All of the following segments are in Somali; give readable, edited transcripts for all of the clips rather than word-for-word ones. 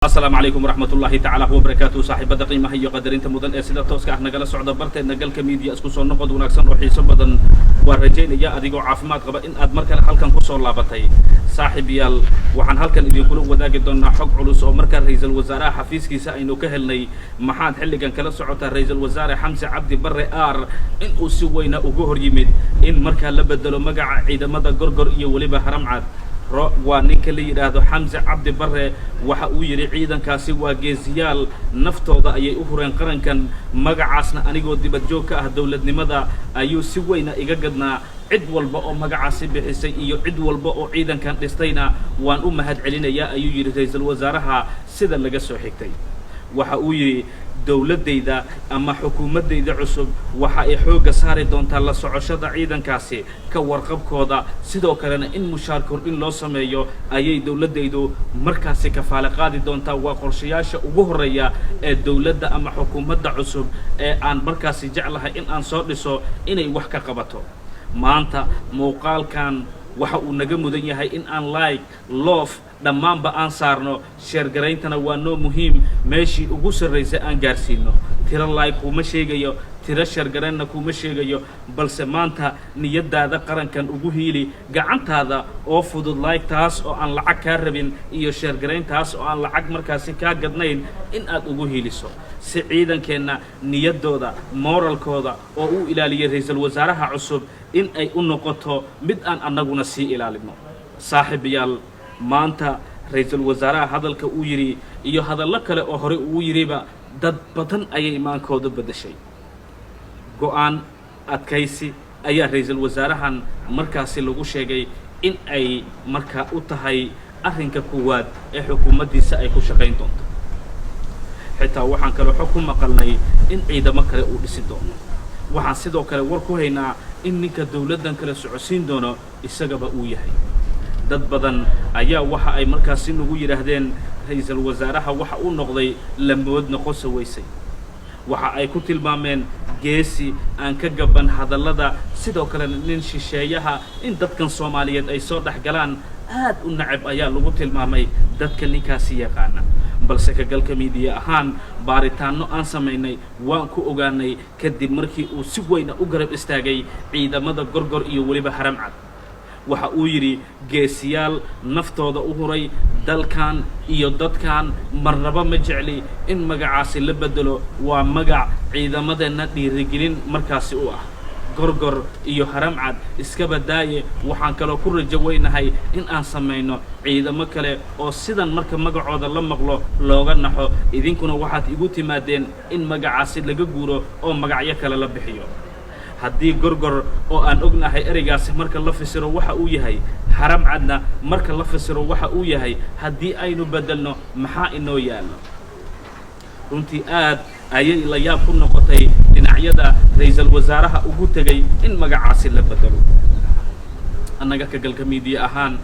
السلام عليكم ورحمة الله تعالى وبركاته. صاحب قيمة هي قدر انت مدن اسئلة توسك احنا جلس سعودة برت ان جل كميديا اسكو سو نقد وناكسن وحيس بدن ورجين يا اديغو عافماد قبا ان اد markale halkan ku soo laabatay saaxiibayaal waxaan halkan idin kula wadaagi doonaa xog culus oo marka ra'iisul wasaaraha xafiiskiisa aynu ka helnay maxaad xilligan kala socota ra'iisul wasaare Xamse Cabdi Barre in uu si weyn ugu hor yimid in marka la bedelo magaca ciidamada gorgor iyo waliba haramcad waa ninka la yiraahdo Xamse Cabdi Barre waxa uu yiri ciidankaasi waa geesiyaal naftooda ayay u hureen qarankan magacaasna anigoo dibad joog ka ah dawladnimada ayuu si weyn iga gadnaa cid walba oo magacaasi bixisay iyo cid walba oo ciidankan dhistayna waan u mahad celinayaa ayuu yiri ra'iisul wasaaraha sida laga soo xigtay waxa uu yiri dawladayda ama xukuumadayda cusub waxa ay xooga saari doontaa la socoshada ciidankaasi ka warqabkooda sidoo kalena in mushaar kordhin loo sameeyo ayay dawladaydu markaasi kafaale qaadi doontaa waa qorshayaasha ugu horeeya ee dawladda ama xukuumadda cusub ee aan markaasi jeclahay in aan soo dhiso inay wax ka qabato maanta muuqaalkan waxa uu naga mudan yahay in aan like love dhammaanba aan saarno share garayntana waa noo muhiim meeshii ugu sarreysay aan gaarsiino tira like kuma sheegayo tira share garanna kuma sheegayo balse maanta niyadaada qarankan ugu hiili gacantaada oo fudud like taas oo aan lacag ka rabin iyo share garayntaas oo aan lacag markaasi ka gadnayn in aad ugu hiiliso si ciidankeena niyadooda moralkooda oo uu ilaaliyo ra'iisul wasaaraha cusub in ay u noqoto mid aan annaguna sii ilaalino saaxiibayaal maanta ra'iisul wasaaraha hadalka uu yiri iyo hadallo kale oo hore uu yiriba dad badan ayay imaankooda bedeshay go'aan adkaysi ayaa ra'iisul wasaarahan markaasi lagu sheegay in ay marka u tahay arrinka kuwaad ee xukuumaddiisa ay ku shaqayn doonto xitaa waxaan kale xog ku maqalnay in ciidamo kale uu dhisi doono waxaan sidoo kale war ku haynaa in ninka dawladdan kala socodsiin doono isagaba uu yahay dad badan ayaa waxa ay markaasi nagu yiraahdeen ra'iisul wasaaraha waxa uu noqday lamood noqosa weysay waxa ay ku tilmaameen geesi aan ka gaban hadallada sidoo kale nin shisheeyaha in dadkan Soomaaliyeed ay soo dhaxgalaan aad u nacab ayaa lagu tilmaamay dadka ninkaasi yaqaana balse ka galka media ahaan baaritaano aan sameynay waan ku ogaanay kadib markii uu si weyn u garab istaagay ciidamada gorgor iyo waliba haramcad waxa uu yiri geesiyaal naftooda u huray dalkan iyo dadkan marnaba ma jecli in magacaasi la bedelo waa magac ciidamadeena dhiirigelin markaasi u ah gorgor iyo haramcad iska badaaye waxaan kale ku rajo weynahay in aan sameeyno ciidamo kale oo sidan marka magacooda la maqlo looga naxo idinkuna waxaad igu timaadeen in magacaasi laga guuro oo magacyo kale la bixiyo haddii gorgor oo aan ognahay ereygaasi marka la fasiro waxa uu yahay haramcadna marka la fasiro waxa uu yahay haddii aynu bedelno maxaa inoo yaalo runtii aad ayay la yaab ku noqotay dhinacyada ra'iisul wasaaraha ugu tagay in magacaasi la bedelo annaga ka galka media ahaan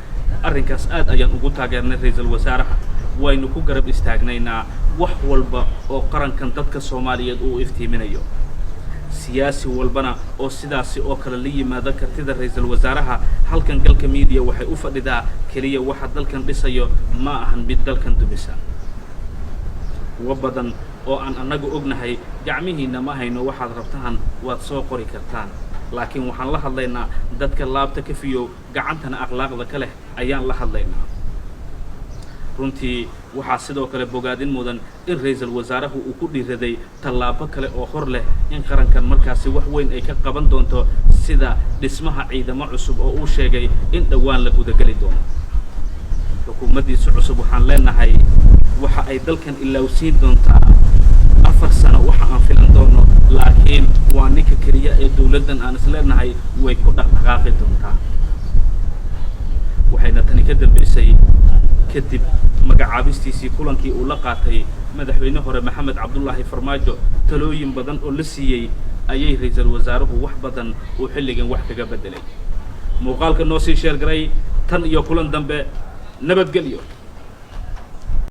arrinkaas aad ayaan ugu taageernay ra'iisul wasaaraha waynu ku garab istaagnaynaa wax walba oo qarankan dadka Soomaaliyeed uu iftiiminayo siyaasi walbana oo sidaasi oo kale la yimaada kartida ra'iisul wasaaraha halkan galka media waxay u fadhidaa kaliya waxa dalkan dhisayo ma ahan mid dalkan dumisa wabadan oo aan annagu ognahay gacmihiina ma hayno waxaad rabtaan waad soo qori kartaan laakiin waxaan la hadlaynaa dadka laabta ka fiyo gacantana akhlaaqda ka leh ayaan la hadlaynaa runtii waxaa sidoo kale bogaadin mudan in ra'iisul wasaarahu uu ku dhiiraday tallaabo kale oo hor leh in qarankan markaasi wax weyn ay ka qaban doonto sida dhismaha ciidamo cusub oo uu sheegay in dhawaan la gudagali doono xukuumaddiisa cusub waxaan leenahay waxa ay dalkan ilaawsiin doontaa 4 sano waxa aan filan doono laakiin waa ninka kaliya ee dawladdan aan isleenahay way ku dhaqaaqi doontaa waxayna tani ka dambeysay kadib magacaabistiisii kulankii uu la qaatay madaxweyne hore Maxamed Cabdullaahi Farmaajo talooyin badan oo la siiyay ayay ra'iisul wasaaruhu wax badan oo xilligan wax kaga bedelay muuqaalka noo sii share garay tan iyo kulan dambe nabadgelyo